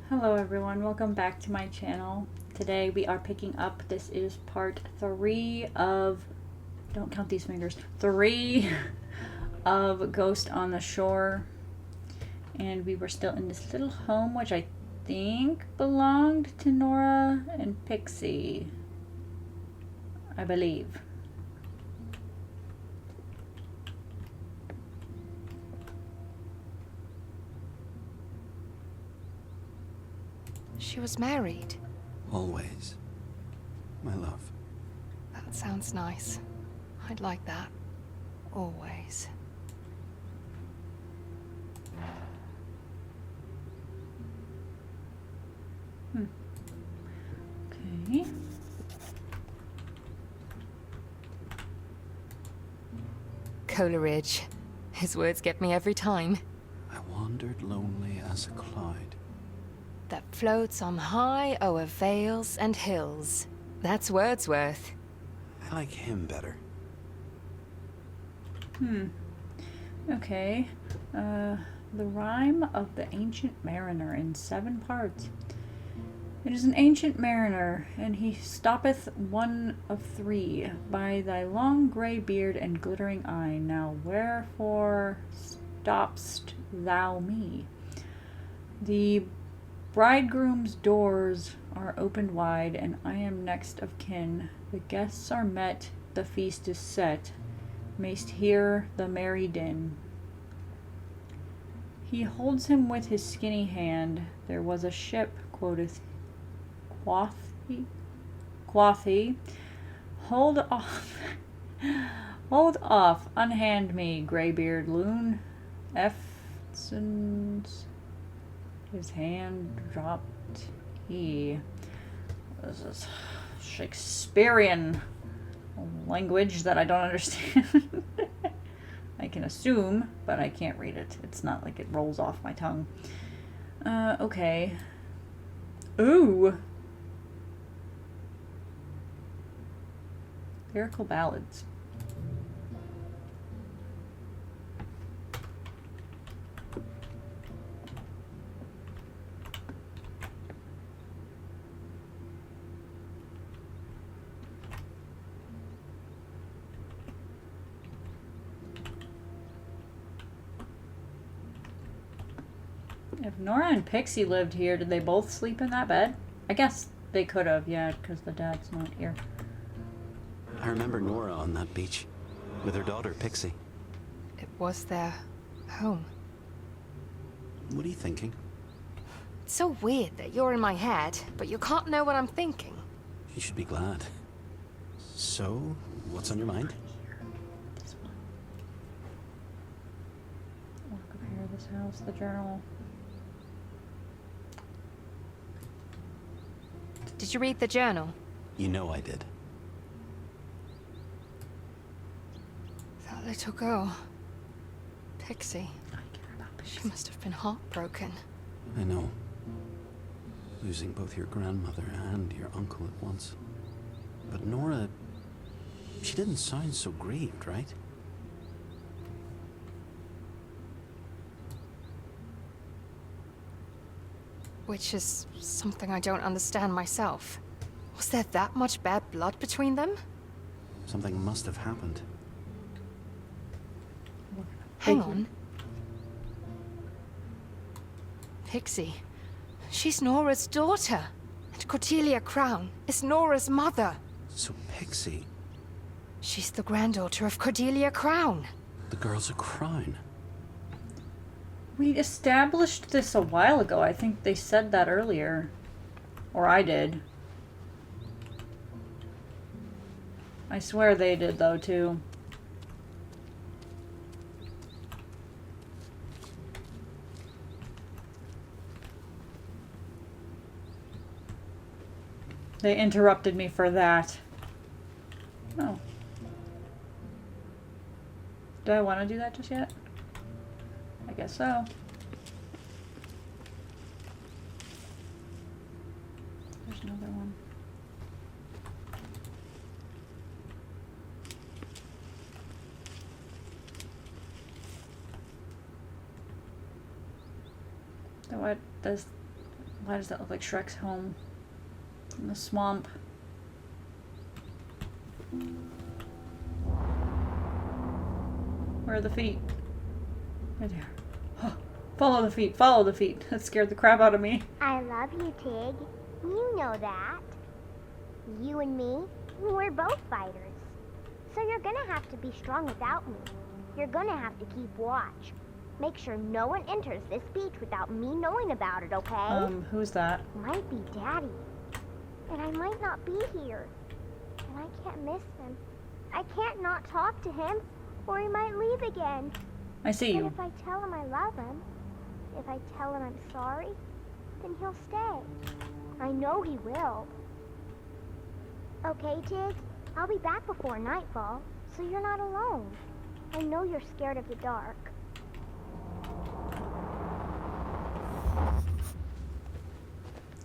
Hello everyone, welcome back to my channel. Today we are picking up, this is part 3 of, don't count these fingers, 3 of Ghost on the Shore. And we were still in this little home, which I think belonged to Nora and Pixie, I believe. She was married. Always. My love. That sounds nice. I'd like that. Always. Okay. Coleridge. His words get me every time. I wandered lonely as a cloud. That floats on high o'er vales and hills. That's Wordsworth. I like him better. Okay. The Rhyme of the Ancient Mariner in 7 parts. It is an ancient mariner, and he stoppeth one of 3 by thy long grey beard and glittering eye. Now wherefore stopp'st thou me? The bridegroom's doors are opened wide, and I am next of kin. The guests are met, the feast is set. Mayst hear the merry din. He holds him with his skinny hand. There was a ship, quoth he, hold off, hold off, unhand me, greybeard loon. Eftsoons, his hand dropped he. This is Shakespearean language that I don't understand. I can assume, but I can't read it. It's not like it rolls off my tongue. Okay. Ooh. Lyrical ballads. If Nora and Pixie lived here, did they both sleep in that bed? I guess they could have, yeah, because the dad's not here. I remember Nora on that beach, with her daughter Pixie. It was their home. What are you thinking? It's so weird that you're in my head, but you can't know what I'm thinking. You should be glad. So, what's on your mind? This one. I'll compare this house, the journal. Did you read the journal? You know I did. That little girl. Pixie. I care about Pixie. She must have been heartbroken. I know. Losing both your grandmother and your uncle at once. But Nora, she didn't sound so grieved, right? Which is something I don't understand myself. Was there that much bad blood between them? Something must have happened. Hang on. Pixie. She's Nora's daughter. And Cordelia Crown is Nora's mother. So Pixie, She's the granddaughter of Cordelia Crown. the girl's a crown. We established this a while ago. I think they said that earlier. Or I did. I swear they did, though, too. They interrupted me for that. Oh. Do I want to do that just yet? I guess so. There's another one. What does Why does that look like Shrek's home? In the swamp. Where are the feet? Right there. Oh, follow the feet, follow the feet. That scared the crap out of me. I love you, Tig. You know that. You and me, we're both fighters. So you're gonna have to be strong without me. You're gonna have to keep watch. Make sure no one enters this beach without me knowing about it, okay? Who's that? Might be Daddy. And I might not be here. And I can't miss him. I can't not talk to him, or he might leave again. I see you. But if I tell him I love him, if I tell him I'm sorry, then he'll stay. I know he will. Okay, Tig? I'll be back before nightfall, so you're not alone. I know you're scared of the dark.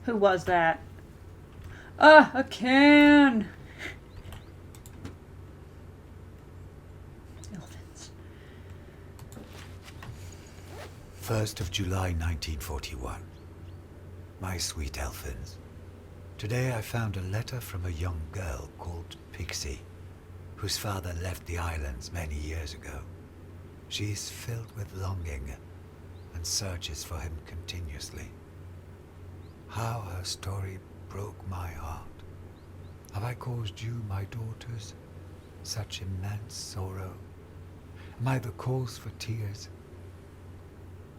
Who was that? Ah, a can! Elephants. 1st of July 1941. My sweet Elfins. Today I found a letter from a young girl called Pixie, whose father left the islands many years ago. She's filled with longing and searches for him continuously. How her story broke my heart. Have I caused you, my daughters, such immense sorrow? Am I the cause for tears?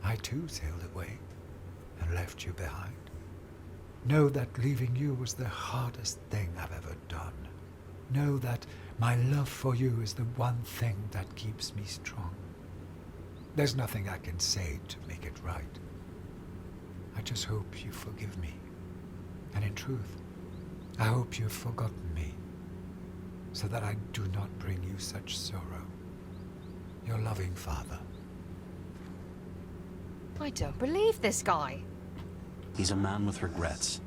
I too sailed away and left you behind. Know that leaving you was the hardest thing I've ever done. Know that my love for you is the one thing that keeps me strong. There's nothing I can say to make it right. I just hope you forgive me. And in truth, I hope you've forgotten me, so that I do not bring you such sorrow. Your loving father. I don't believe this guy. He's a man with regrets.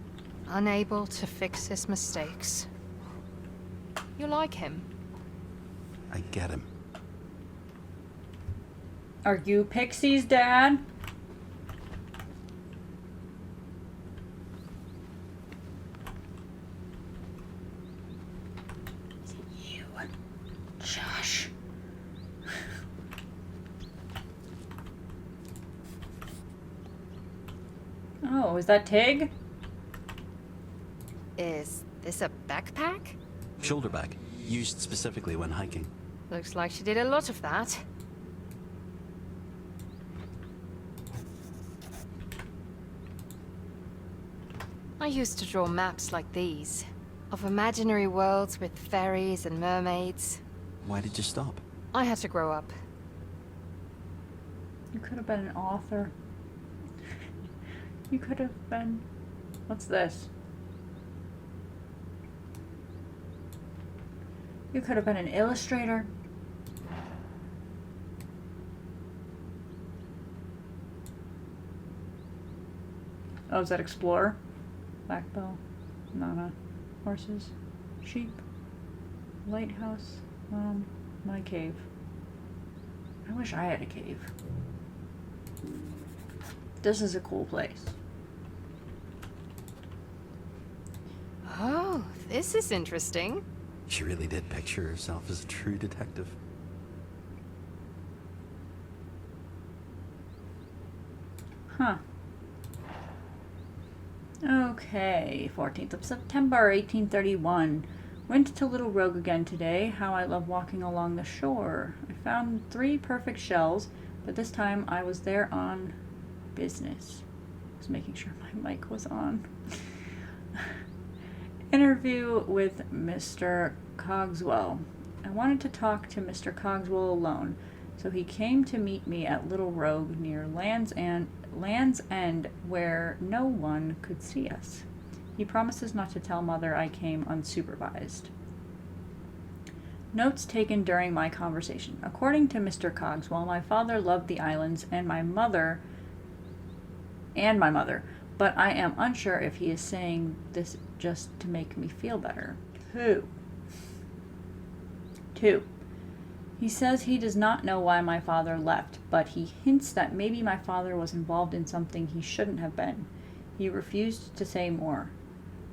Unable to fix his mistakes. You like him? I get him. Are you Pixie's dad? Is it you, Josh? Oh, is that Tig? Is this a backpack? Shoulder bag, used specifically when hiking. Looks like she did a lot of that. I used to draw maps like these, of imaginary worlds with fairies and mermaids. Why did you stop? I had to grow up. You could have been an author. You could have been... What's this? You could have been an illustrator. Oh, is that Explorer? Black bow, Nana, horses, sheep, lighthouse, my cave. I wish I had a cave. This is a cool place. Oh, this is interesting. She really did picture herself as a true detective. Huh. Okay, 14th of September, 1831. Went to Little Rogue again today. How I love walking along the shore. I found 3 perfect shells, but this time I was there on business. I was making sure my mic was on. Interview with Mr. Cogswell. I wanted to talk to Mr. Cogswell alone, so he came to meet me at Little Rogue near Land's End, where no one could see us. He promises not to tell Mother I came unsupervised. Notes taken during my conversation. According to Mr. Cogswell, my father loved the islands and my mother, but I am unsure if he is saying this just to make me feel better. 2. He says he does not know why my father left, but he hints that maybe my father was involved in something he shouldn't have been. He refused to say more.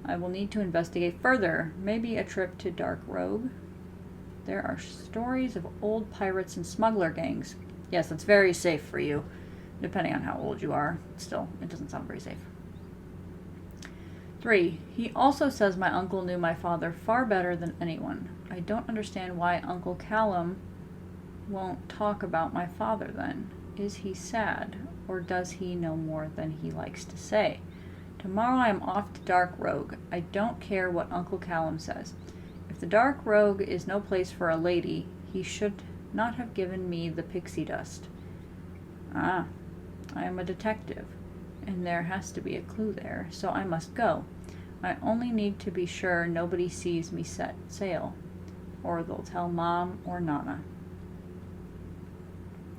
I will need to investigate further. Maybe a trip to Dark Rogue. There are stories of old pirates and smuggler gangs. Yes, that's very safe for you, depending on how old you are. Still, it doesn't sound very safe. 3. He also says my uncle knew my father far better than anyone. I don't understand why Uncle Callum won't talk about my father then. Is he sad, or does he know more than he likes to say? Tomorrow I am off to Dark Rogue. I don't care what Uncle Callum says. If the Dark Rogue is no place for a lady, he should not have given me the pixie dust. Ah, I am a detective, and there has to be a clue there, so I must go. I only need to be sure nobody sees me set sail, or they'll tell Mom or Nana.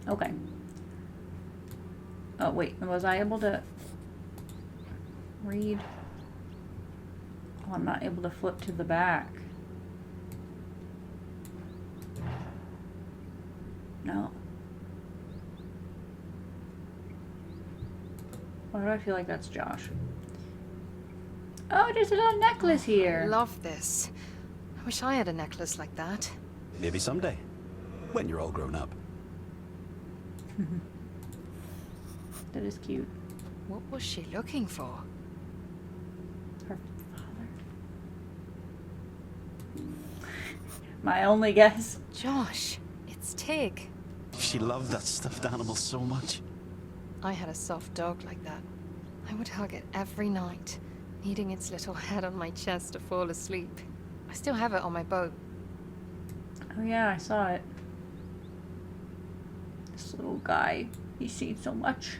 Okay. Oh, wait, was I able to read? Oh, I'm not able to flip to the back. No. Why do I feel like that's Josh? Oh, there's a little necklace here. I love this. I wish I had a necklace like that. Maybe someday. When you're all grown up. That is cute. What was she looking for? Her father. My only guess. Josh, it's Tig. She loved that stuffed animal so much. I had a soft dog like that. I would hug it every night, needing its little head on my chest to fall asleep. I still have it on my boat. Oh yeah, I saw it. This little guy. He's seen so much.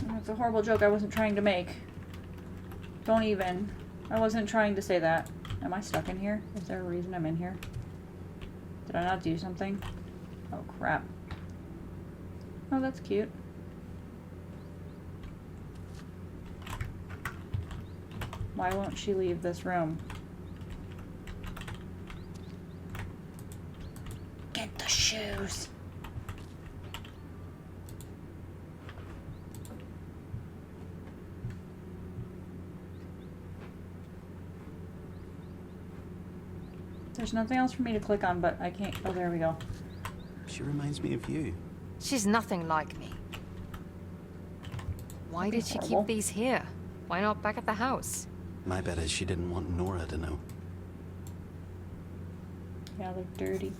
That's a horrible joke I wasn't trying to make. Don't even. I wasn't trying to say that. Am I stuck in here? Is there a reason I'm in here? Did I not do something? Oh crap. Oh, that's cute. Why won't she leave this room? Get the shoes. There's nothing else for me to click on, but I can't. Oh, there we go. She reminds me of you. She's nothing like me. Why did she horrible. keep these here? Why not back at the house? My bet is she didn't want Nora to know. Yeah, they're dirty.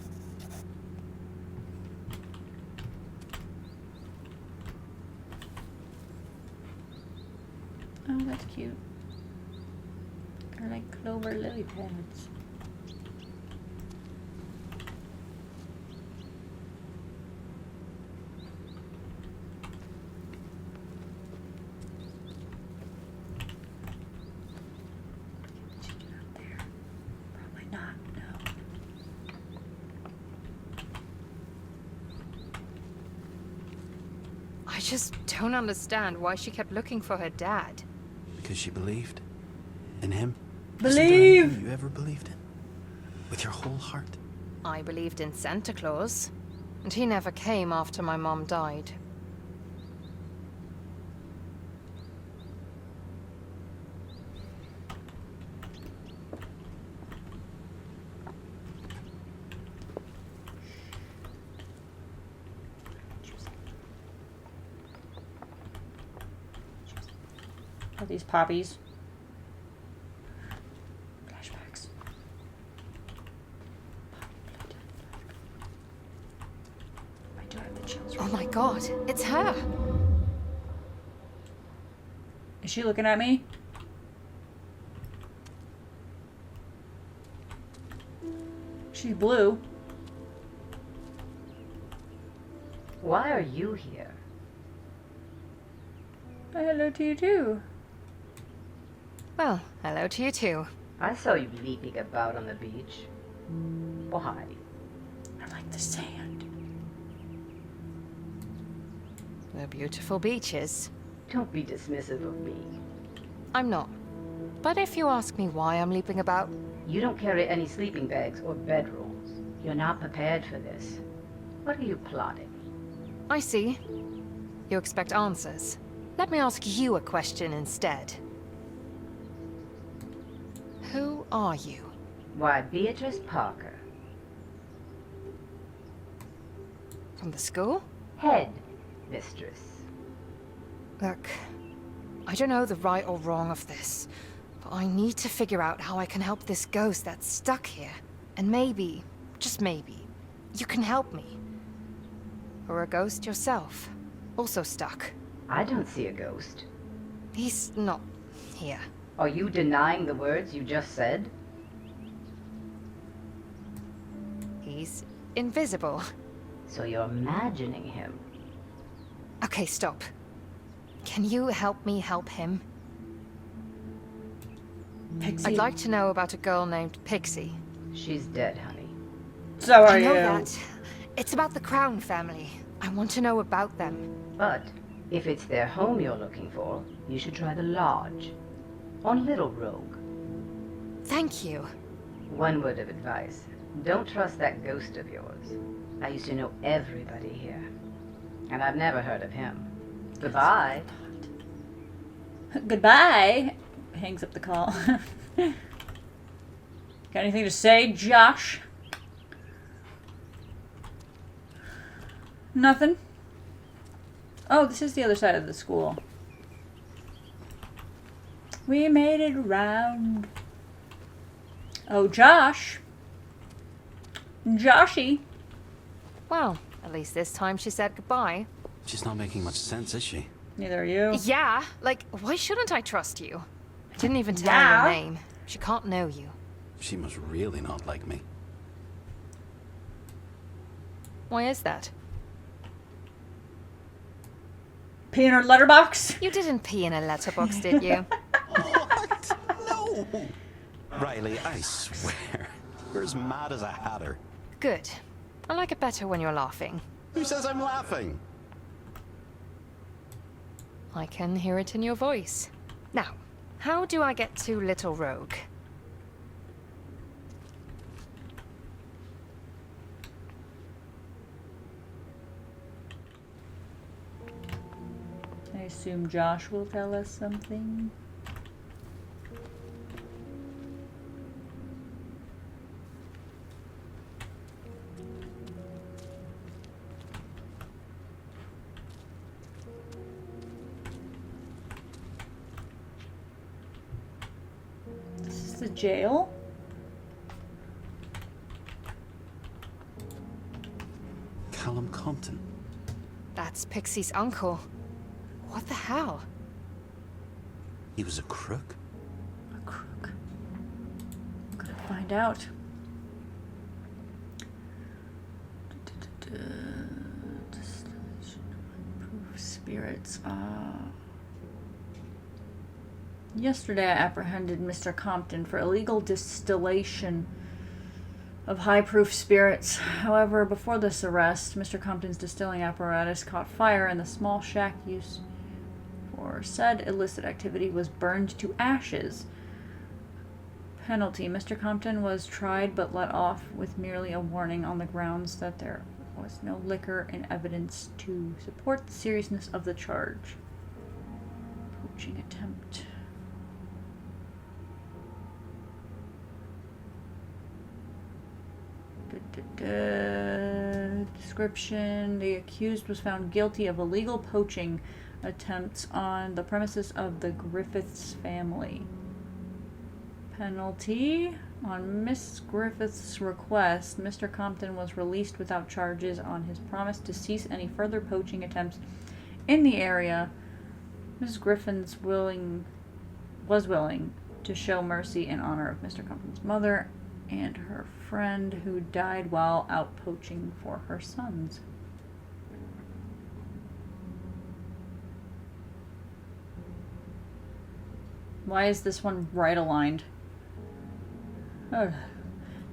Oh, that's cute. They're like clover lily pads. Probably not, no. I just don't understand why she kept looking for her dad. Because she believed in him. Believe! Isn't there anything you ever believed in? With your whole heart? I believed in Santa Claus, and he never came after my mom died. Are these poppies? Flashbacks. I do have the chills. Oh my god, it's her! Is she looking at me? She's blue. Why are you here? Hello to you too. Well, hello to you too. I saw you leaping about on the beach. Why? I like the sand. The beautiful beaches. Don't be dismissive of me. I'm not. But if you ask me why I'm leaping about, You don't carry any sleeping bags or bedrolls. You're not prepared for this. What are you plotting? I see. You expect answers. Let me ask you a question instead. Who are you? Why, Beatrice Parker. From the school? Head mistress. Look, I don't know the right or wrong of this, but I need to figure out how I can help this ghost that's stuck here. And maybe, just maybe, you can help me. Or a ghost yourself, also stuck. I don't see a ghost. He's not here. Are you denying the words you just said? He's invisible. So you're imagining him. Okay, stop. Can you help me help him? Pixie. I'd like to know about a girl named Pixie. She's dead, honey. So are I know you. that. It's about the Crown family. I want to know about them. But if it's their home you're looking for, you should try the lodge. On Little Rogue. Thank you. One word of advice. Don't trust that ghost of yours. I used to know everybody here. And I've never heard of him. Goodbye. Goodbye. Hangs up the call. Got anything to say, Josh? Nothing? Oh, this is the other side of the school. We made it around. Oh, Josh. Joshy. Well, at least this time she said goodbye. She's not making much sense, is she? Neither are you. Yeah, like, why shouldn't I trust you? I didn't even tell Yeah. her your name. She can't know you. She must really not like me. Why is that? Pee in her letterbox. You didn't pee in a letterbox, did you? What? No! Riley, I swear. You're as mad as a hatter. Good. I like it better when you're laughing. Who says I'm laughing? I can hear it in your voice. Now, how do I get to Little Rogue? I assume Josh will tell us something. This is the jail? Callum Compton. That's Pixie's uncle. What the hell? He was a crook? A crook. I'm gonna find out. Distillation of proof spirits. Yesterday I apprehended Mr. Compton for illegal distillation of high-proof spirits. However, before this arrest, Mr. Compton's distilling apparatus caught fire and the small shack used for said illicit activity was burned to ashes. Penalty. Mr. Compton was tried but let off with merely a warning on the grounds that there was no liquor in evidence to support the seriousness of the charge. Poaching attempt. Description. The accused was found guilty of illegal poaching attempts on the premises of the Griffiths family. Penalty. On Miss Griffith's request, Mr. Compton was released without charges on his promise to cease any further poaching attempts in the area. Mrs. Griffin's was willing to show mercy in honor of Mr. Compton's mother and her friend who died while out poaching for her sons. Why is this one right aligned?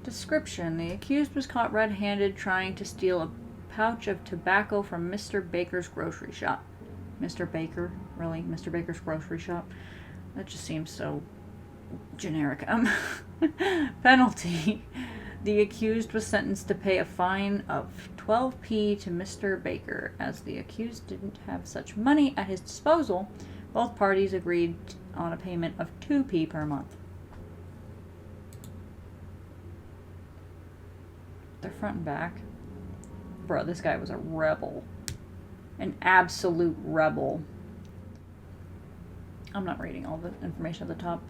Description. The accused was caught red-handed trying to steal a pouch of tobacco from Mr. Baker's grocery shop. Mr. Baker? Really? Mr. Baker's grocery shop? That just seems so generic. Penalty. The accused was sentenced to pay a fine of 12p to Mr. Baker. As the accused didn't have such money at his disposal, both parties agreed on a payment of 2p per month. They're front and back. Bro, this guy was a rebel. An absolute rebel. I'm not reading all the information at the top.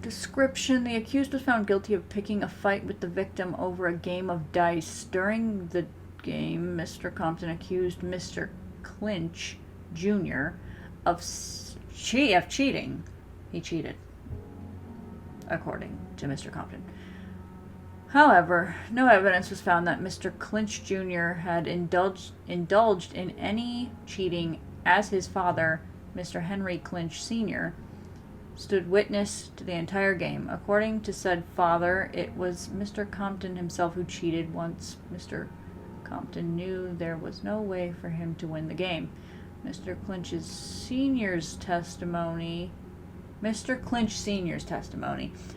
Description: the accused was found guilty of picking a fight with the victim over a game of dice. During the game, Mr. Compton accused Mr. Clinch Jr. of cheating. He cheated, according to Mr. Compton. However, no evidence was found that Mr. Clinch Jr. had indulged in any cheating, as his father, Mr. Henry Clinch Sr., stood witness to the entire game. According to said father, it was Mr. Compton himself who cheated once Mr. Compton knew there was no way for him to win the game. Mr. Clinch Sr.'s testimony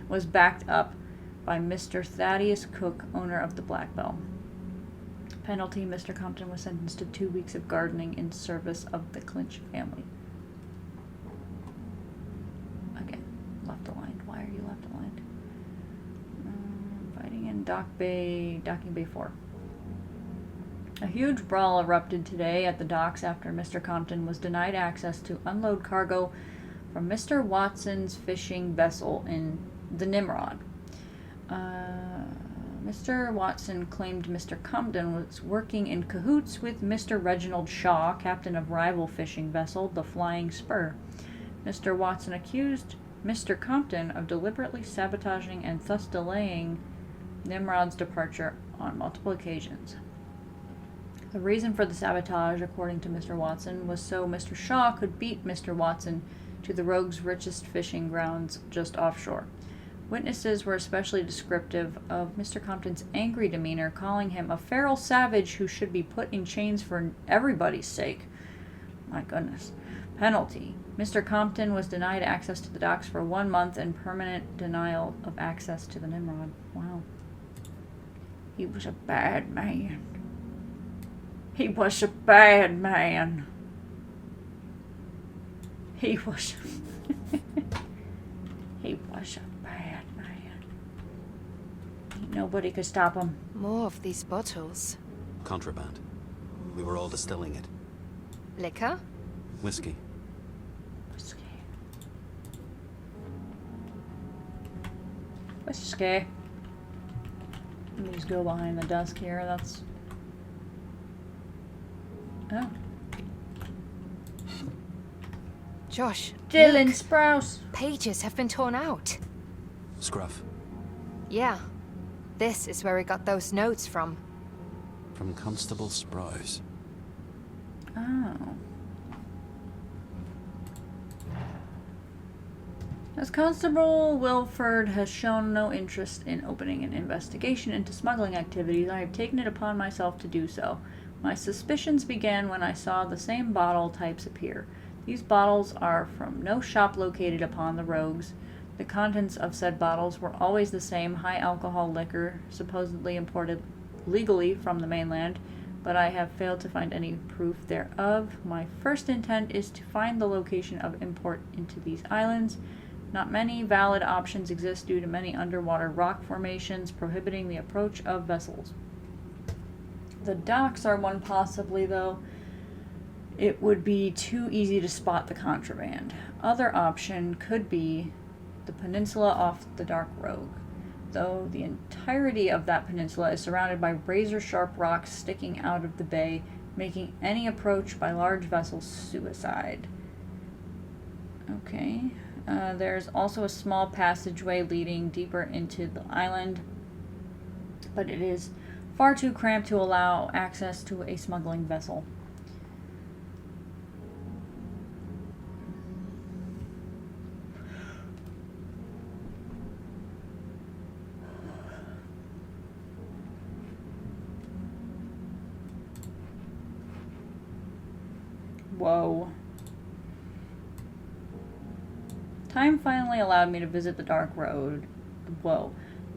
was backed up by Mr. Thaddeus Cook, owner of the Black Bell. Penalty: Mr. Compton was sentenced to 2 weeks of gardening in service of the Clinch family. Again, left aligned. Why are you left aligned? Fighting in Docking Bay 4. A huge brawl erupted today at the docks after Mr. Compton was denied access to unload cargo from Mr. Watson's fishing vessel in the Nimrod. Mr. Watson claimed Mr. Compton was working in cahoots with Mr. Reginald Shaw, captain of rival fishing vessel, the Flying Spur. Mr. Watson accused Mr. Compton of deliberately sabotaging and thus delaying Nimrod's departure on multiple occasions. The reason for the sabotage, according to Mr. Watson, was so Mr. Shaw could beat Mr. Watson to the rogue's richest fishing grounds just offshore. Witnesses were especially descriptive of Mr. Compton's angry demeanor, calling him a feral savage who should be put in chains for everybody's sake. My goodness. Penalty: Mr. Compton was denied access to the docks for 1 month and permanent denial of access to the Nimrod. Wow. He was a bad man. He was a bad man. He was he was a bad man. Nobody could stop him. More of these bottles. Contraband. We were all distilling it. Liquor? Whiskey. Whiskey. Let me just go behind the desk here. That's... Oh. Josh. Dylan look. Sprouse. Pages have been torn out. Scruff. Yeah. This is where we got those notes from. From Constable Sprouse. Oh. As Constable Wilford has shown no interest in opening an investigation into smuggling activities, I have taken it upon myself to do so. My suspicions began when I saw the same bottle types appear. These bottles are from no shop located upon the rogues. The contents of said bottles were always the same high alcohol liquor, supposedly imported legally from the mainland, but I have failed to find any proof thereof. My first intent is to find the location of import into these islands. Not many valid options exist due to many underwater rock formations prohibiting the approach of vessels. The docks are one possibly, though. It would be too easy to spot the contraband. Other option could be the peninsula off the Dark Rogue, though the entirety of that peninsula is surrounded by razor-sharp rocks sticking out of the bay, making any approach by large vessels suicide. Okay. There's also a small passageway leading deeper into the island, but it is far too cramped to allow access to a smuggling vessel. Whoa. Time finally allowed me to visit the Dark Road. Whoa.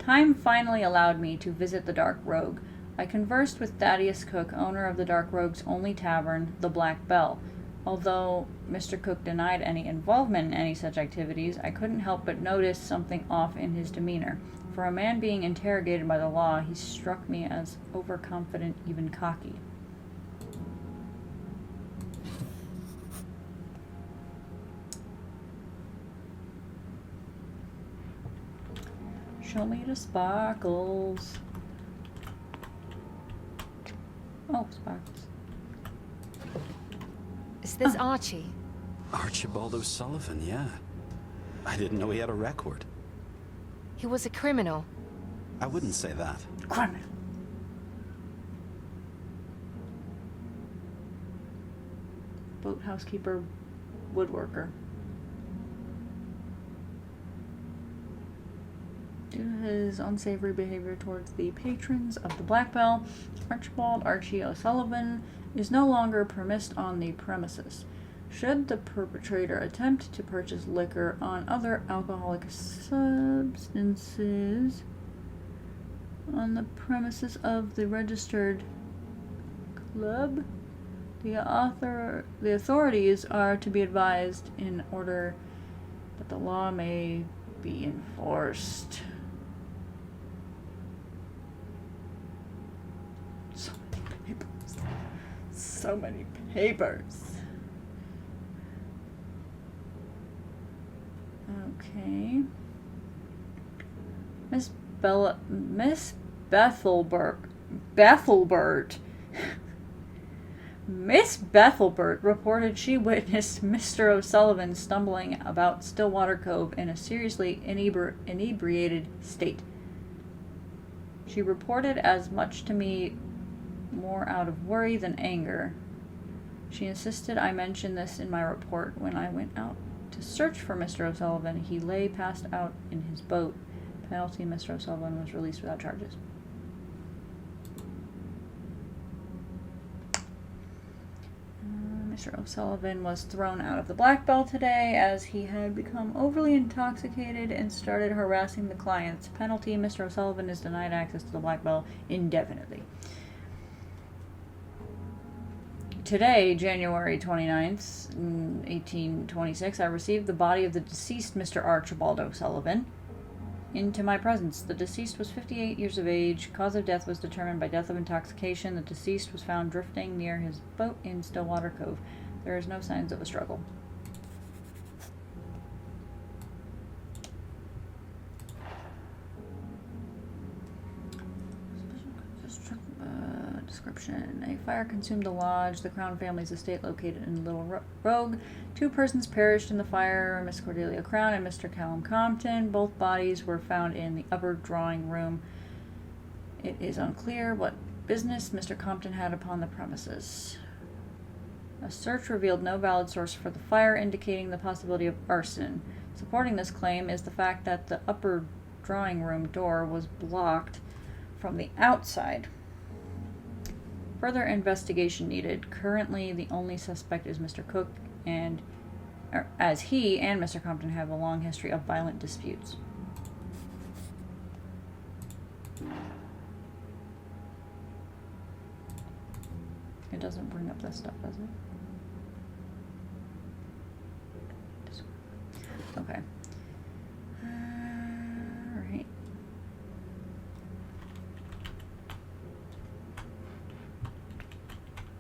Time finally allowed me to visit the Dark Rogue. I conversed with Thaddeus Cook, owner of the Dark Rogue's only tavern, the Black Bell. Although Mr. Cook denied any involvement in any such activities, I couldn't help but notice something off in his demeanor. For a man being interrogated by the law, he struck me as overconfident, even cocky. Show me the sparkles. Oh, sparkles. Is this Archie? Archibald O'Sullivan, yeah. I didn't know he had a record. He was a criminal. I wouldn't say that. Criminal. Boat housekeeper, woodworker. Due to his unsavory behavior towards the patrons of the Black Bell, Archibald Archie O'Sullivan is no longer permitted on the premises. Should the perpetrator attempt to purchase liquor on other alcoholic substances on the premises of the registered club, the authorities are to be advised in order that the law may be enforced. So many papers. So many papers. Okay. Miss Bethelbert. Miss Bethelbert reported she witnessed Mr. O'Sullivan stumbling about Stillwater Cove in a seriously inebriated state. She reported as much to me more out of worry than anger. She insisted I mention this in my report. When I went out to search for Mr. O'Sullivan, he lay passed out in his boat. Penalty: Mr. O'Sullivan was released without charges. Mr. O'Sullivan was thrown out of the Black Bell today as he had become overly intoxicated and started harassing the clients. Penalty: Mr. O'Sullivan is denied access to the Black Bell indefinitely. Today, January 29th, 1826, I received the body of the deceased Mr. Archibald O'Sullivan into my presence. The deceased was 58 years of age. Cause of death was determined by death of intoxication. The deceased was found drifting near his boat in Stillwater Cove. There is no signs of a struggle. Description: a fire consumed the lodge, the Crown family's estate located in Little Rogue. 2 persons perished in the fire, Miss Cordelia Crown and Mr. Callum Compton. Both bodies were found in the upper drawing room. It is unclear what business Mr. Compton had upon the premises. A search revealed no valid source for the fire, indicating the possibility of arson. Supporting this claim is the fact that the upper drawing room door was blocked from the outside. Further investigation needed. Currently, the only suspect is Mr. Cook, as he and Mr. Compton have a long history of violent disputes. It doesn't bring up this stuff, does it? Okay. Alright.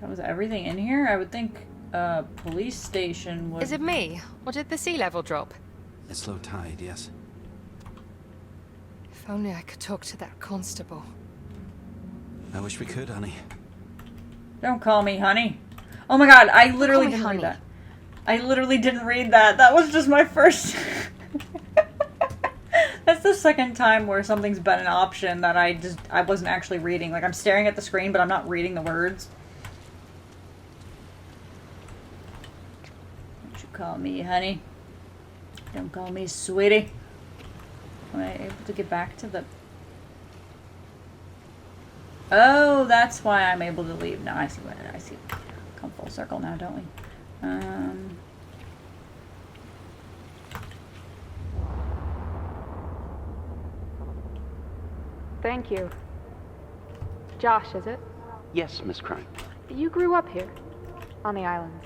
That was everything in here? I would think a police station would... Is it me? Or did the sea level drop? It's low tide, yes. If only I could talk to that constable. I wish we could, honey. Don't call me honey. Oh my god, I literally didn't honey. read that. I literally didn't read that. That was just my first... That's the second time where something's been an option that I wasn't actually reading. Like, I'm staring at the screen, but I'm not reading the words. Don't you call me honey. Don't call me sweetie. Am I able to get back to the... Oh, that's why I'm able to leave. Now I see what I see. Come full circle now, don't we? thank you. Josh, is it? Yes, Miss Crine. You grew up here, on the islands.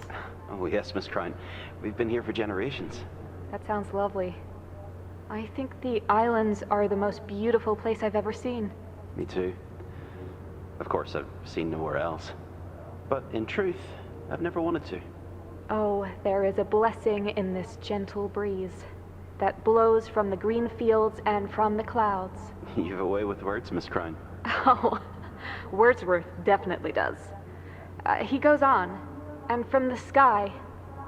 Oh, yes, Miss Crine. We've been here for generations. That sounds lovely. I think the islands are the most beautiful place I've ever seen. Me too. Of course, I've seen nowhere else. But in truth, I've never wanted to. Oh, there is a blessing in this gentle breeze that blows from the green fields and from the clouds. You've a way with words, Miss Crine. Oh, Wordsworth definitely does. He goes on, and from the sky,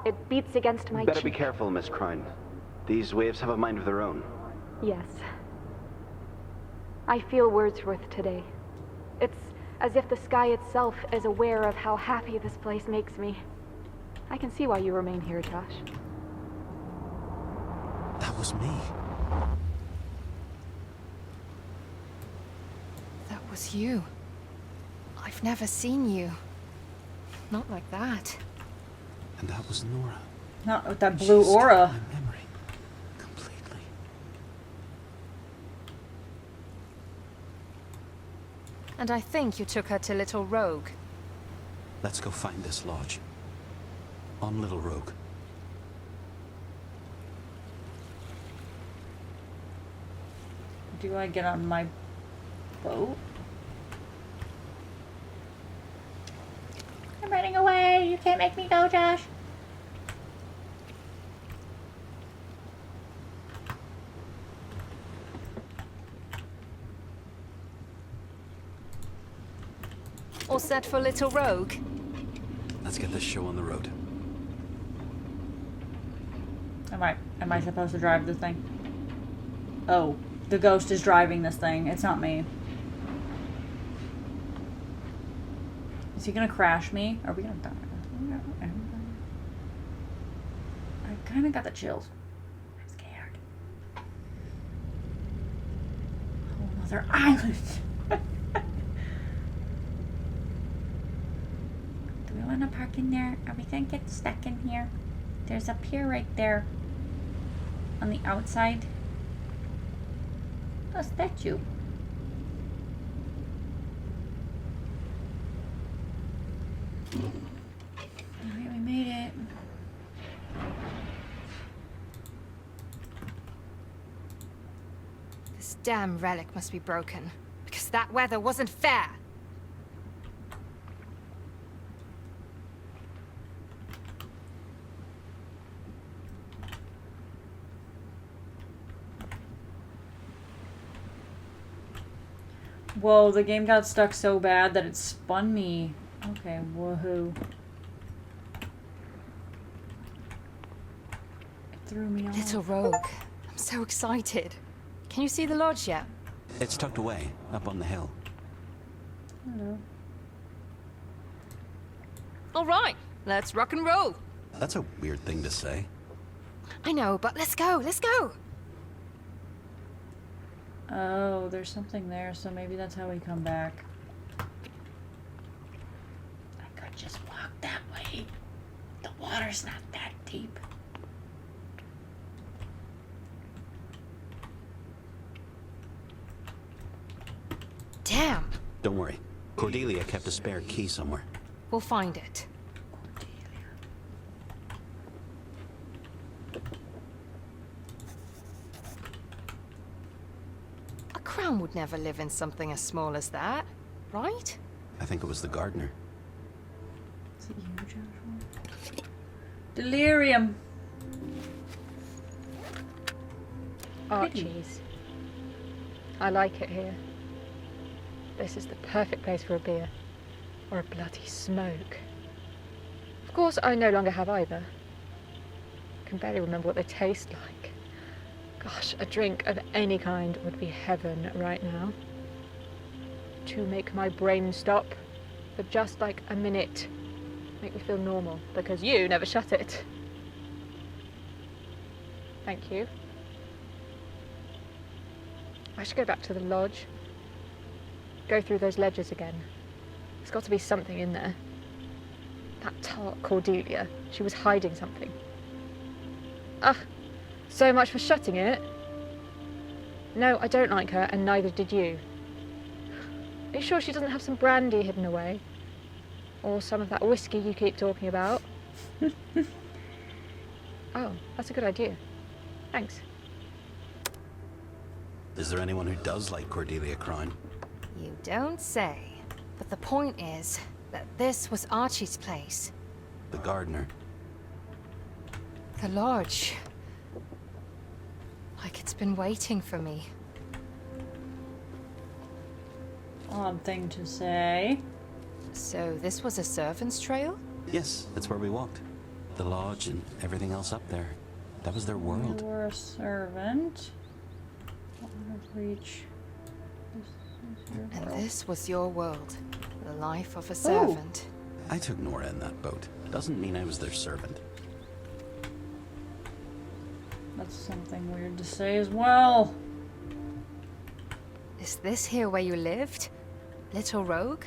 it beats against my Better cheek. be careful, Miss Crine. These waves have a mind of their own. Yes. I feel Wordsworth today. It's as if the sky itself is aware of how happy this place makes me. I can see why you remain here, Josh. That was me. That was you. I've never seen you. Not like that. And that was Nora. Not with that blue She aura. stole my memory. Completely. And I think you took her to Little Rogue. Let's go find this lodge. On Little Rogue. Do I get on my boat? I'm running away. You can't make me go, Josh. All set for Little Rogue? Let's get this show on the road. Am I supposed to drive this thing? Oh, the ghost is driving this thing. It's not me. Is he gonna crash me? Are we gonna die? I kind of got the chills. I'm scared. Whole other island. Do we want to park in there? Are we gonna get stuck in here? There's a pier right there. On the outside. A statue. Alright, we made it. This damn relic must be broken. Because that weather wasn't fair. Whoa, the game got stuck so bad that it spun me. Okay, woohoo. It threw me off. Little Rogue. I'm so excited. Can you see the lodge yet? It's tucked away, up on the hill. Hello. All right, let's rock and roll. That's a weird thing to say. I know, but let's go, let's go. Oh, there's something there, so maybe that's how we come back. I could just walk that way. The water's not that deep. Damn. Don't worry. Cordelia kept a spare key somewhere. We'll find it. A crown would never live in something as small as that, right? I think it was the gardener. Is it you, Joshua? Delirium. Archie's. I like it here. This is the perfect place for a beer. Or a bloody smoke. Of course, I no longer have either. I can barely remember what they taste like. Gosh, a drink of any kind would be heaven right now. To make my brain stop for just like a minute. Make me feel normal, because you never shut it. Thank you. I should go back to the lodge. Go through those ledgers again. There's got to be something in there. That tart Cordelia, she was hiding something. Ah, so much for shutting it. No, I don't like her, and neither did you. Are you sure she doesn't have some brandy hidden away? Or some of that whiskey you keep talking about? Oh, that's a good idea. Thanks. Is there anyone who does like Cordelia crime? You don't say. But the point is that this was Archie's place. The gardener. The lodge. Like it's been waiting for me. Odd thing to say. So this was a servant's trail? Yes, that's where we walked. The lodge and everything else up there. That was their world. You were a servant. Out of reach. This is your And world. this was your world. The life of a servant. I took Nora in that boat. Doesn't mean I was their servant. That's something weird to say as well. Is this here where you lived? Little Rogue?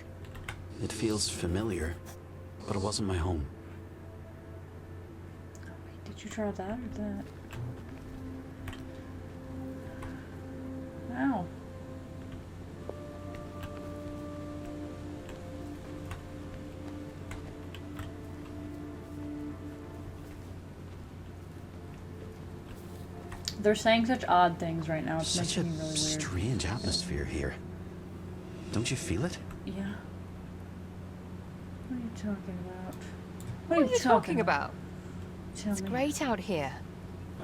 It feels familiar, but it wasn't my home. Oh, wait, did you draw that or that? Ow. They're saying such odd things right now. It's Such a making me really weird. strange atmosphere here. Don't you feel it? Yeah. What are you talking about? What are you talking about? Tell It's me. great out here.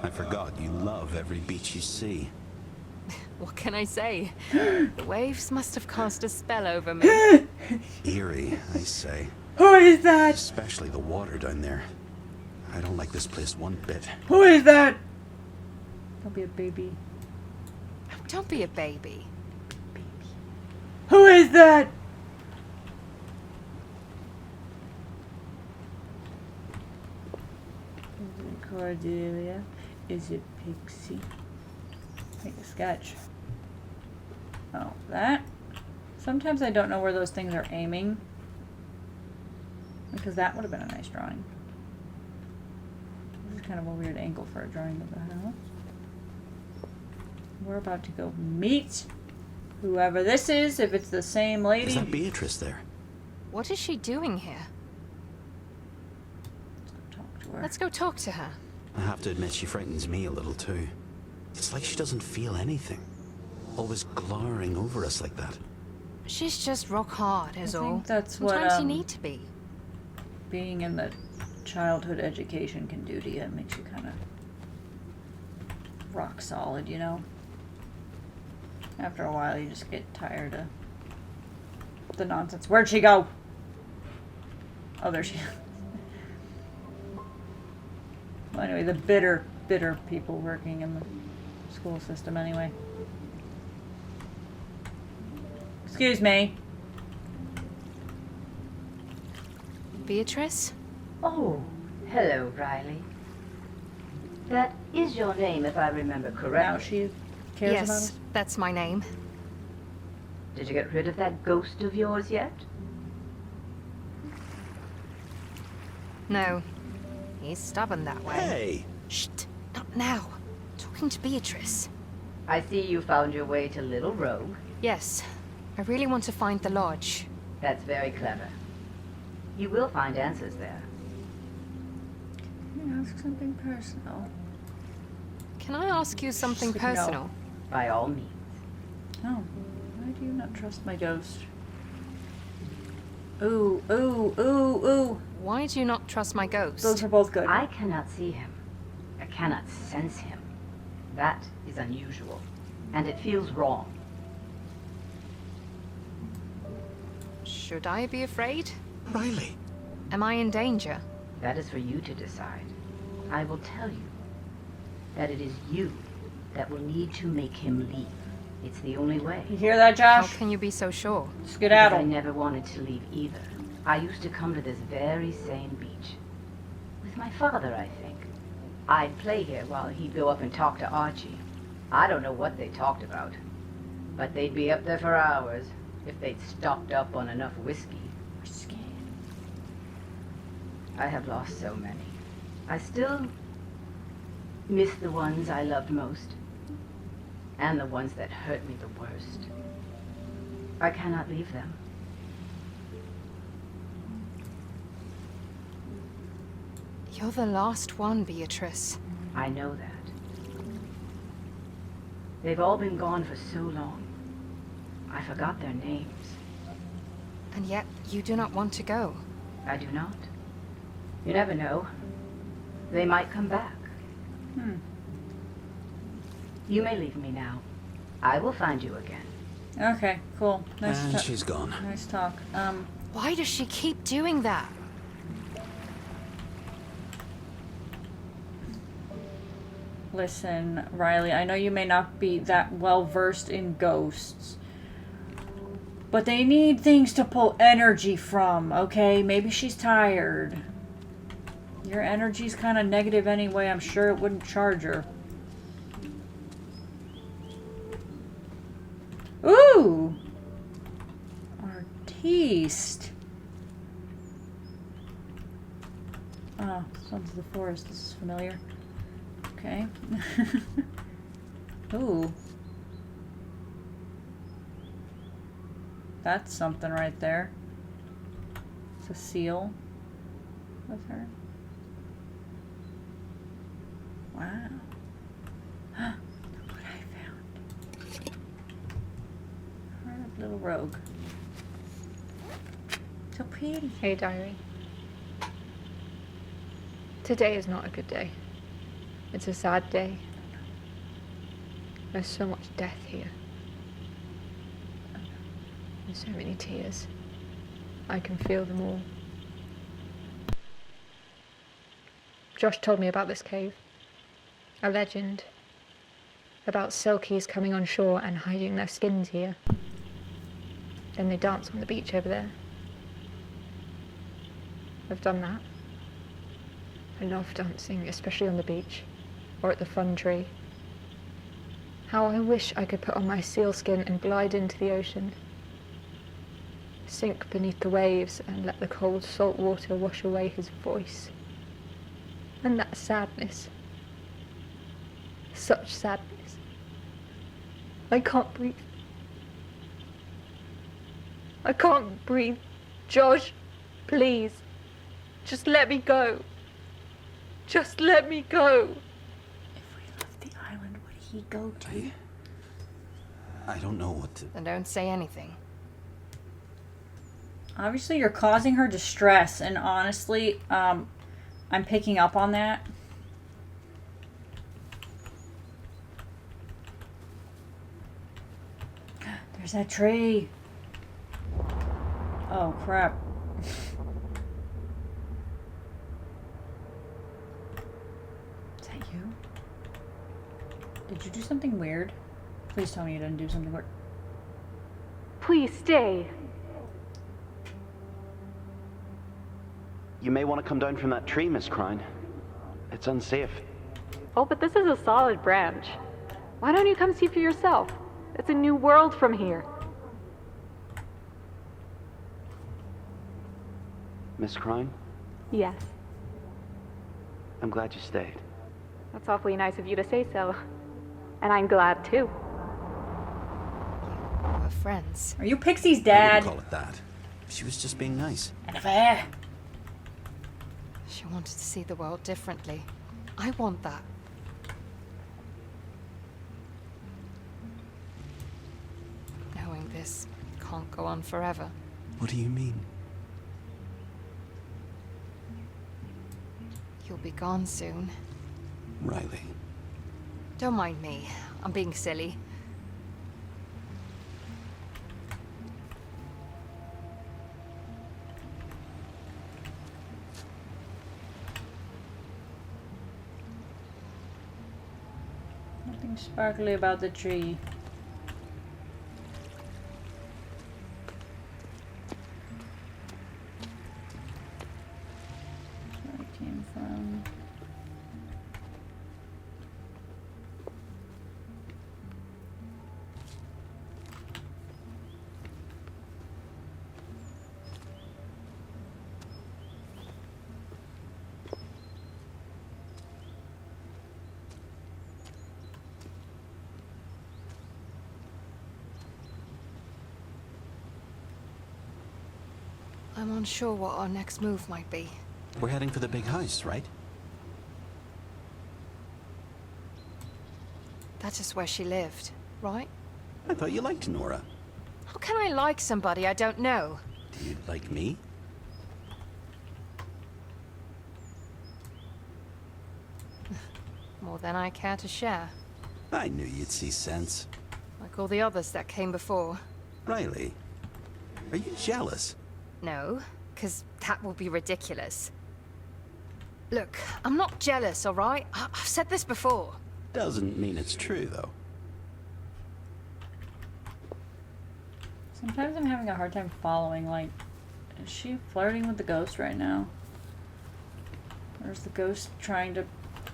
I forgot you love every beach you see. What can I say? The waves must have cast a spell over me. Eerie, I say. Who is that? Especially the water down there. I don't like this place one bit. Who is that? Don't be a baby. Don't be a baby. Who is that? Is it Cordelia? Is it Pixie? Make a sketch. Oh, that? Sometimes I don't know where those things are aiming. Because that would have been a nice drawing. This is kind of a weird angle for a drawing of the house. We're about to go meet whoever this is, if it's the same lady. Is that Beatrice there? What is she doing here? Talk to her. Let's go talk to her. I have to admit she frightens me a little too. It's like she doesn't feel anything. Always glowering over us like that. She's just rock hard, is I all. think that's what Sometimes you need to be. being in the childhood education can do to you. It makes you kind of rock solid, you know? After a while, you just get tired of the nonsense. Where'd she go? Oh, there she is. Well, anyway, the bitter people working in the school system, anyway. Excuse me. Beatrice? Oh, hello, Riley. That is your name, if I remember Now correctly. she cares about Yes, us. that's my name. Did you get rid of that ghost of yours yet? No. He's stubborn that way. Hey! Shh, not now. Talking to Beatrice. I see you found your way to Little Rogue. Yes. I really want to find the lodge. That's very clever. You will find answers there. Can you ask something personal? Can I ask you something Said no. personal? By all means. Oh, why do you not trust my ghost? Ooh, ooh, ooh, ooh. Why do you not trust my ghost? Those are both good. I cannot see him. I cannot sense him. That is unusual. And it feels wrong. Should I be afraid? Riley! Am I in danger? That is for you to decide. I will tell you that it is you that will need to make him leave. It's the only way. You hear that, How Josh? can you be so sure? Because I Skedaddle. never wanted to leave either. I used to come to this very same beach. With my father, I think. I'd play here while he'd go up and talk to Archie. I don't know what they talked about. But they'd be up there for hours if they'd stocked up on enough whiskey. I have lost so many. I still miss the ones I loved most. And the ones that hurt me the worst. I cannot leave them. You're the last one, Beatrice. I know that. They've all been gone for so long. I forgot their names. And yet, you do not want to go. I do not. You never know. They might come back. You may leave me now. I will find you again. Okay, cool. And she's gone. Nice talk. Why does she keep doing that? Listen, Riley, I know you may not be that well versed in ghosts, but they need things to pull energy from, okay? Maybe she's tired. Your energy's kind of negative anyway. I'm sure it wouldn't charge her. Ooh! Artiste. Oh, Sons of the Forest. This is familiar. Okay. Ooh. That's something right there. It's a seal with her. Wow. Look what I found. Her little rogue. So pretty. Hey, diary. Today is not a good day. It's a sad day. There's so much death here. And so many tears. I can feel them all. Josh told me about this cave. A legend. About Selkies coming on shore and hiding their skins here. Then they dance on the beach over there. I've done that. I love dancing, especially on the beach. Or at the fun tree. How I wish I could put on my sealskin and glide into the ocean. Sink beneath the waves and let the cold salt water wash away his voice. And that sadness. Such sadness. I can't breathe. I can't breathe. Josh, please. Just let me go. Just let me go. The island would he go to? I don't know what to... Then don't say anything. Obviously, you're causing her distress, and honestly, I'm picking up on that. There's that tree. Oh, crap. Is that you? Did you do something weird? Please tell me you didn't do something weird. Please stay. You may want to come down from that tree, Miss Crown. It's unsafe. Oh, but this is a solid branch. Why don't you come see for yourself? It's a new world from here. Miss Crown, Yes, I'm glad you stayed. that's awfully nice of you to say so. And I'm glad too. We're friends. Are you Pixie's I dad? wouldn't call it that. She was just being nice. And a bear. She wanted to see the world differently. I want that. Knowing this can't go on forever. What do you mean? You'll be gone soon. Riley. Don't mind me. I'm being silly. Nothing sparkly about the tree. That's where it came from. I'm unsure what our next move might be. We're heading for the big house, right? That is where she lived, right? I thought you liked Nora. How can I like somebody I don't know? Do you like me? More than I care to share. I knew you'd see sense. Like all the others that came before. Riley, are you jealous? No, because that will be ridiculous. Look, I'm not jealous, all right? I've said this before. Doesn't mean it's true, though. Sometimes I'm having a hard time following, like, is she flirting with the ghost right now? Or is the ghost trying to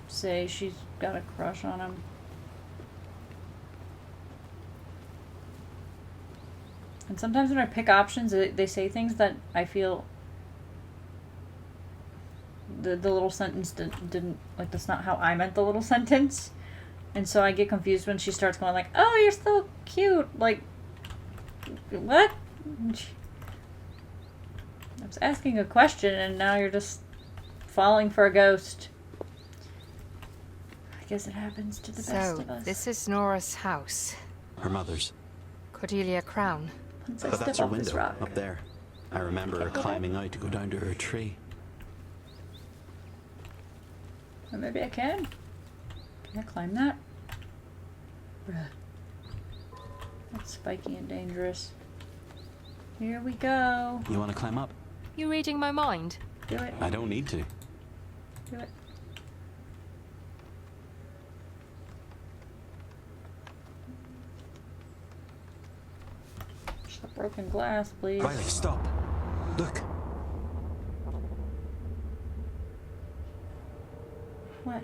say she's got a crush on him? And sometimes when I pick options, they say things that I feel the little sentence didn't, like, that's not how I meant the little sentence. And so I get confused when she starts going like, oh, you're so cute. Like, what? I was asking a question and now you're just falling for a ghost. I guess it happens to the best of us. So, this is Nora's house. Her mother's. Cordelia Crown. Once I But step that's her off this window, rock. up there. I remember her climbing out to go down to her tree. Or maybe I can. Can I climb that? Bruh. That's spiky and dangerous. Here we go. You want to climb up? You reading my mind? Do it. I don't need to. Do it. Just the broken glass, please. Riley, stop. Look. What?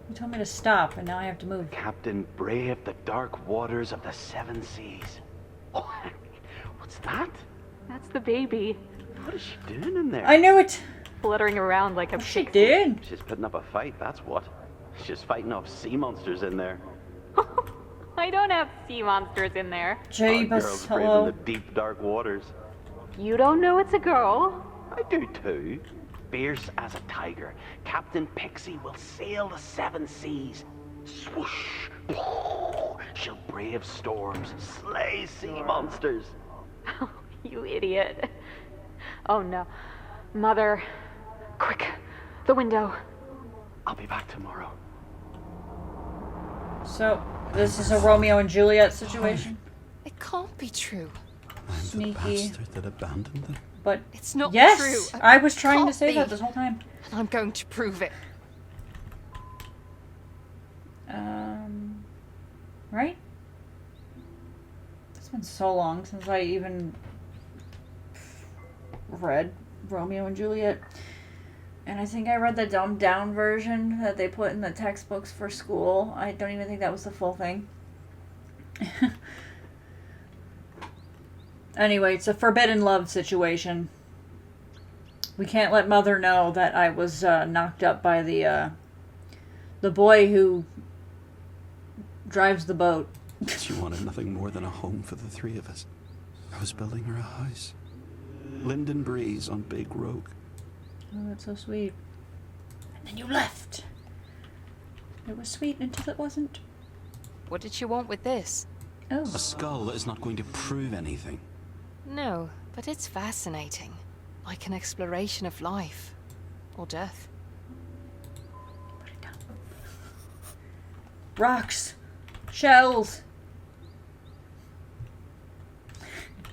You told me to stop, and now I have to move. Captain brave the dark waters of the seven seas. Oh, what's that? That's the baby, What is she doing in there? I knew it! fluttering around like a She pixie. did! She's putting up a fight, that's what. She's fighting off sea monsters in there. I don't have sea monsters in there. Our Jeebus, girl's braving hello. the deep dark waters. You don't know it's a girl. I do too. Fierce as a tiger, Captain Pixie will sail the seven seas. Swoosh! She'll brave storms, slay sea monsters. You idiot. Oh no. Mother. Quick. The window. I'll be back tomorrow. So, this is a Romeo and Juliet situation? It can't be true. I'm the Sneaky. bastard that abandoned them. But It's not yes, true. I was trying to Can't say be. that this whole time. And I'm going to prove it. Right? It's been so long since I even read Romeo and Juliet. And I think I read the dumbed down version that they put in the textbooks for school. I don't even think that was the full thing. Anyway, it's a forbidden love situation. We can't let Mother know that I was knocked up by the boy who drives the boat. She wanted nothing more than a home for the three of us. I was building her a house. Linden Breeze on Big Rogue. Oh, that's so sweet. And then you left. It was sweet until it wasn't. What did she want with this? Oh. A skull that is not going to prove anything. No, but it's fascinating. Like an exploration of life. Or death. Put it down. Rocks. Shells.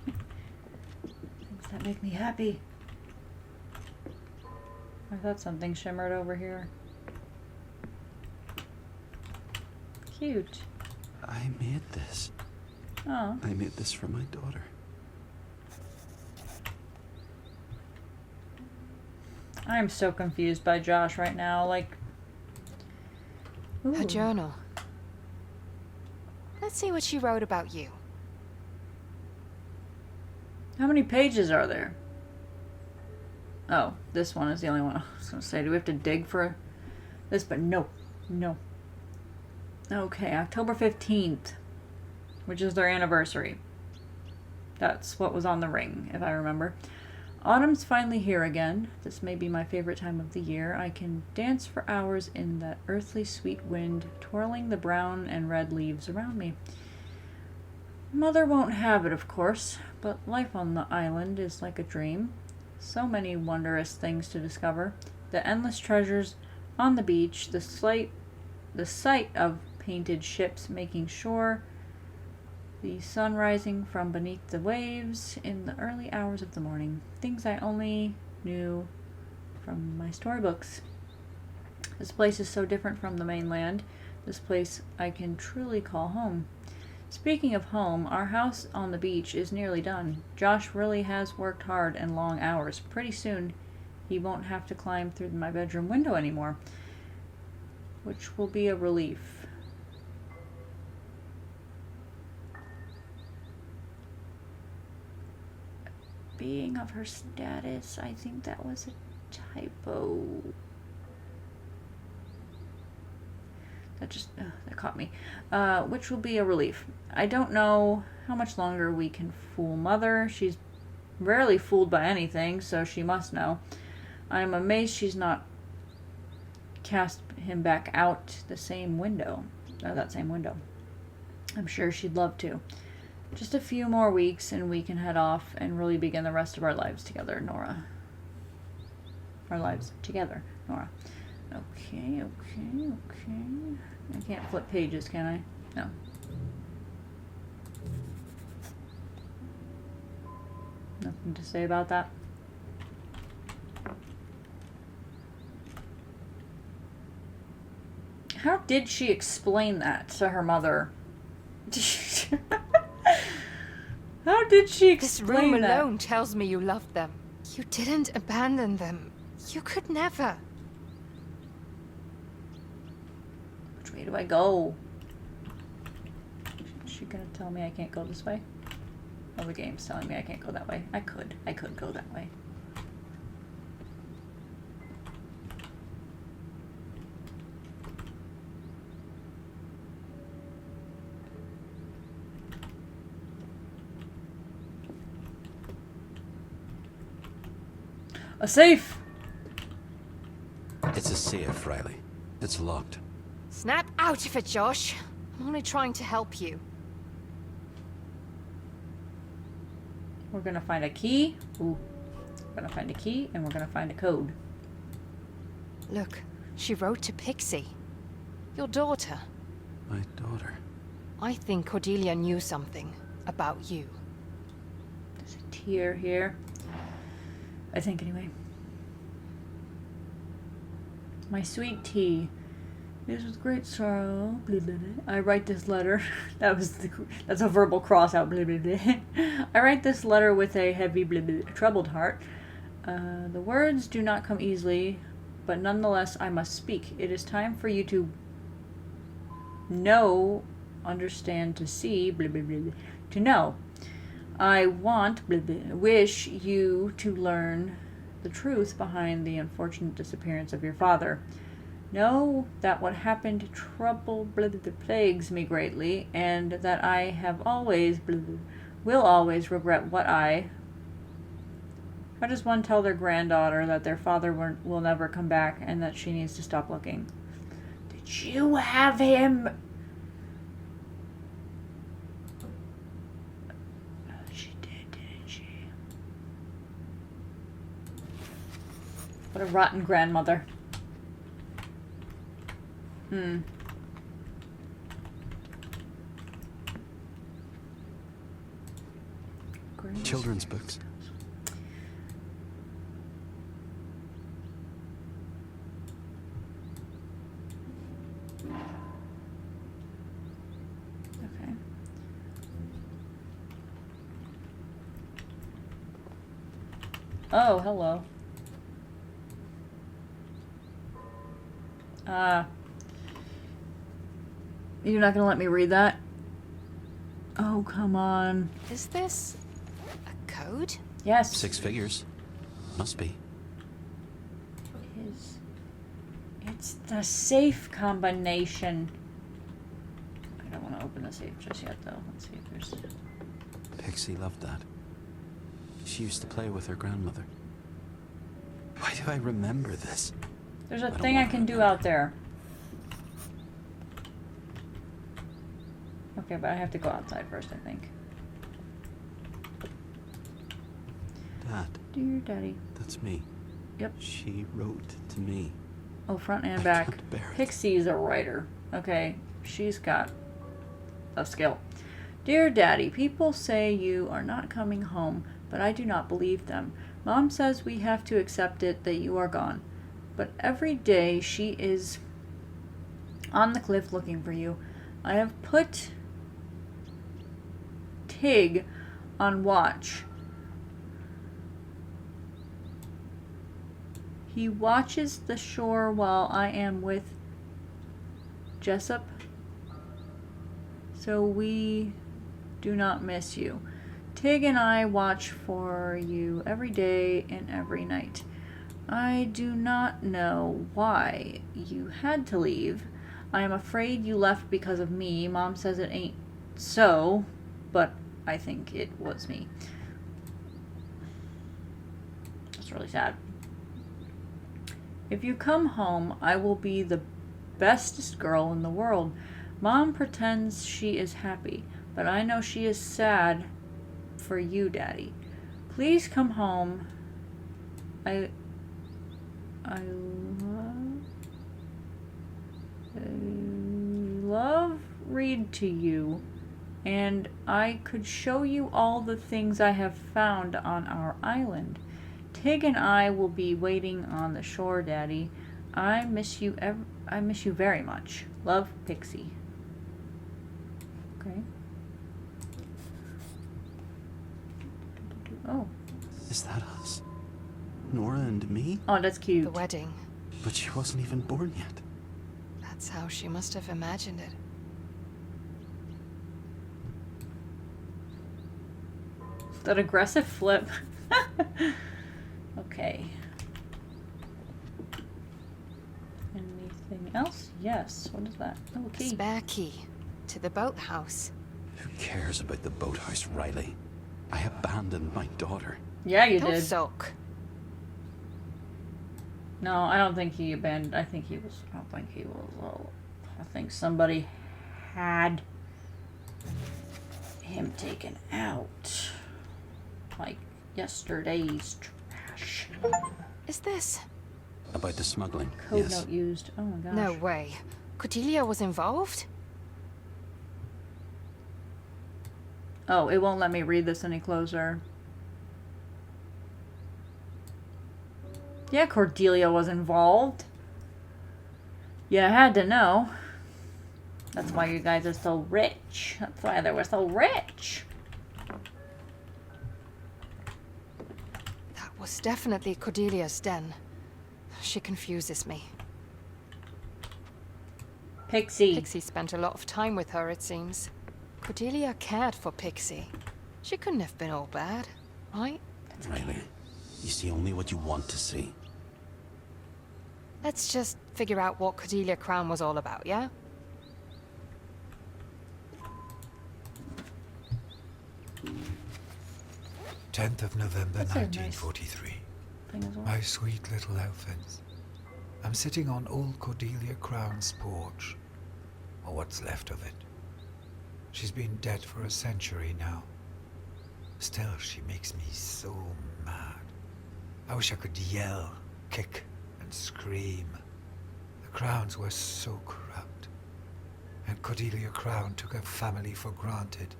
Things that make me happy. I thought something shimmered over here. Cute. I made this. Oh. I made this for my daughter. I'm so confused by Josh right now. Like, Her ooh. journal. Let's see what she wrote about you. How many pages are there? Oh, this one is the only one. I was gonna say, do we have to dig for this? But no, no. Okay, October 15th, which is their anniversary. That's what was on the ring, if I remember. Autumn's finally here again. This may be my favorite time of the year. I can dance for hours in that earthly sweet wind, twirling the brown and red leaves around me. Mother won't have it, of course, but life on the island is like a dream. So many wondrous things to discover. The endless treasures on the beach, the sight of painted ships making shore, the sun rising from beneath the waves in the early hours of the morning. Things I only knew from my storybooks. This place is so different from the mainland. This place I can truly call home. Speaking of home, our house on the beach is nearly done. Josh really has worked hard and long hours. Pretty soon, he won't have to climb through my bedroom window anymore, which will be a relief. Being of her status, I think that was a typo. That caught me. Which will be a relief. I don't know how much longer we can fool Mother. She's rarely fooled by anything, so she must know. I'm amazed she's not cast him back out that same window. I'm sure she'd love to. Just a few more weeks and we can head off and really begin the rest of our lives together, Nora. Our lives together, Nora. Okay. I can't flip pages, can I? No. Nothing to say about that. How did she explain that to her mother? How did she explain This room that? alone tells me you loved them. You didn't abandon them. You could never. Which way do I go? Is she gonna tell me I can't go this way? Oh, the game's telling me I can't go that way. I could go that way. A safe! It's a safe, Riley. It's locked. Snap out of it, Josh. I'm only trying to help you. We're gonna find a key. Ooh. We're gonna find a key and we're gonna find a code. Look, she wrote to Pixie. Your daughter. My daughter. I think Cordelia knew something about you. There's a tear here. I think anyway. My sweet tea. It is with great sorrow. Blah, blah, blah. I write this letter. That's a verbal cross out. Blah, blah, blah. I write this letter with a heavy, blah, blah, troubled heart. The words do not come easily, but nonetheless I must speak. It is time for you to know, understand, to see, blah, blah, blah, blah, to know. I want, blah, blah, wish you to learn the truth behind the unfortunate disappearance of your father. Know that what happened plagues me greatly, and that I have always, will always regret what I... How does one tell their granddaughter that their father will never come back and that she needs to stop looking? Did you have him? She did, didn't she? What a rotten grandmother. Children's books. Okay. Oh, hello. You're not gonna let me read that? Oh, come on. Is this a code? Yes. 6 figures. Must be. It's the safe combination. I don't want to open the safe just yet, though. Let's see if there's... Pixie loved that. She used to play with her grandmother. Why do I remember this? There's a don't thing I want to can do remember. out there. Okay, but I have to go outside first, I think. Dad, Dear Daddy. that's me. Yep. She wrote to me. Oh, front and I back. can't bear it. Pixie's a writer. Okay, she's got a skill. Dear Daddy, people say you are not coming home, but I do not believe them. Mom says we have to accept it that you are gone. But every day she is on the cliff looking for you. I have put Tig on watch. He watches the shore while I am with Jessup, so we do not miss you. Tig and I watch for you every day and every night. I do not know why you had to leave. I am afraid you left because of me. Mom says it ain't so, but I think it was me. That's really sad. If you come home, I will be the bestest girl in the world. Mom pretends she is happy, but I know she is sad for you, Daddy. Please come home. I love read to you, and I could show you all the things I have found on our island. Tig and I will be waiting on the shore, Daddy. I miss you very much. Love, Pixie. Okay. Oh. Is that us? Nora and me? Oh, that's cute. The wedding. But she wasn't even born yet. That's how she must have imagined it. That aggressive flip. Okay. Anything else? Yes. What is that? Oh, key. Spare key to the boathouse. Who cares about the boathouse, Riley? I abandoned my daughter. Yeah, you Don't did. sulk. No, I don't think he abandoned. I don't think he was. I think somebody had him taken out. Like yesterday's trash. Is this? About the smuggling, Code yes. note used. Oh my gosh. No way. Cordelia was involved? Oh, it won't let me read this any closer. Yeah, Cordelia was involved. You had to know. That's why you guys are so rich. That's why they were so rich. That was definitely Cordelia's den. She confuses me. Pixie. Pixie spent a lot of time with her, it seems. Cordelia cared for Pixie. She couldn't have been all bad, right? Riley, you see only what you want to see. Let's just figure out what Cordelia Crown was all about, yeah? Tenth of November, That's a nice 1943. thing as well. My sweet little Elfins. I'm sitting on old Cordelia Crown's porch, or what's left of it. She's been dead for a century now. Still, she makes me so mad. I wish I could yell, kick, and scream. The Crowns were so corrupt. And Cordelia Crown took her family for granted.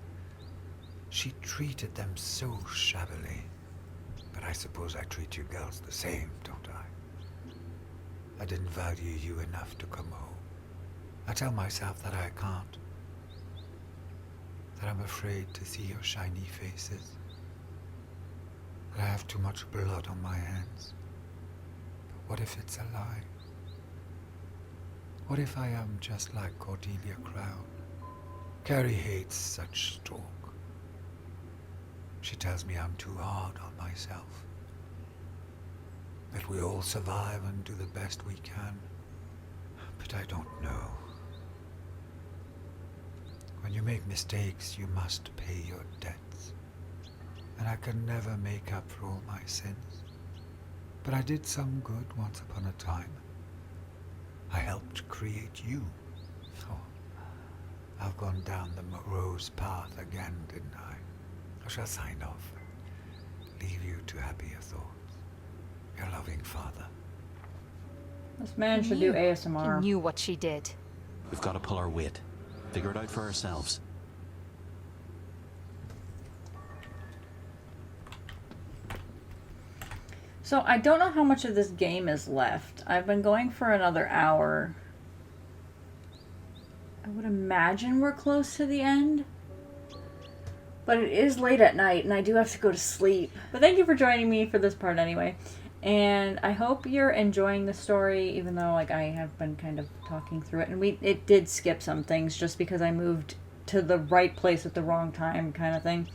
She treated them so shabbily. But I suppose I treat you girls the same, don't I? I didn't value you enough to come home. I tell myself that I can't. That I'm afraid to see your shiny faces. That I have too much blood on my hands. But what if it's a lie? What if I am just like Cordelia Crown? Carrie hates such talk. She tells me I'm too hard on myself. That we all survive and do the best we can. But I don't know. When you make mistakes, you must pay your debts. and I can never make up for all my sins. But I did some good once upon a time. I helped create you. Oh, I've gone down the morose path again, didn't I? I shall sign off. Leave you to happier thoughts. Your loving father. This man should do He ASMR. knew what she did. We've got to pull our weight. Figure it out for ourselves. So I don't know how much of this game is left. I've been going for another hour. I would imagine we're close to the end. But it is late at night and I do have to go to sleep. But thank you for joining me for this part anyway. And I hope you're enjoying the story, even though like I have been kind of talking through it. And it did skip some things just because I moved to the right place at the wrong time kind of thing.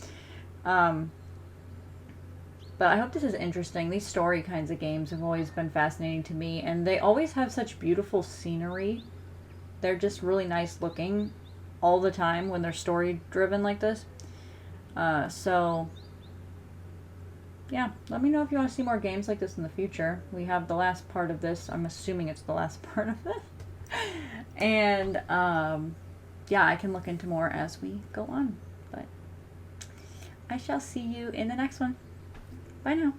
But I hope this is interesting. These story kinds of games have always been fascinating to me. And they always have such beautiful scenery. They're just really nice looking all the time when they're story driven like this. So, yeah, let me know if you want to see more games like this in the future. We have the last part of this. I'm assuming it's the last part of this. And, yeah, I can look into more as we go on. But I shall see you in the next one. Bye now.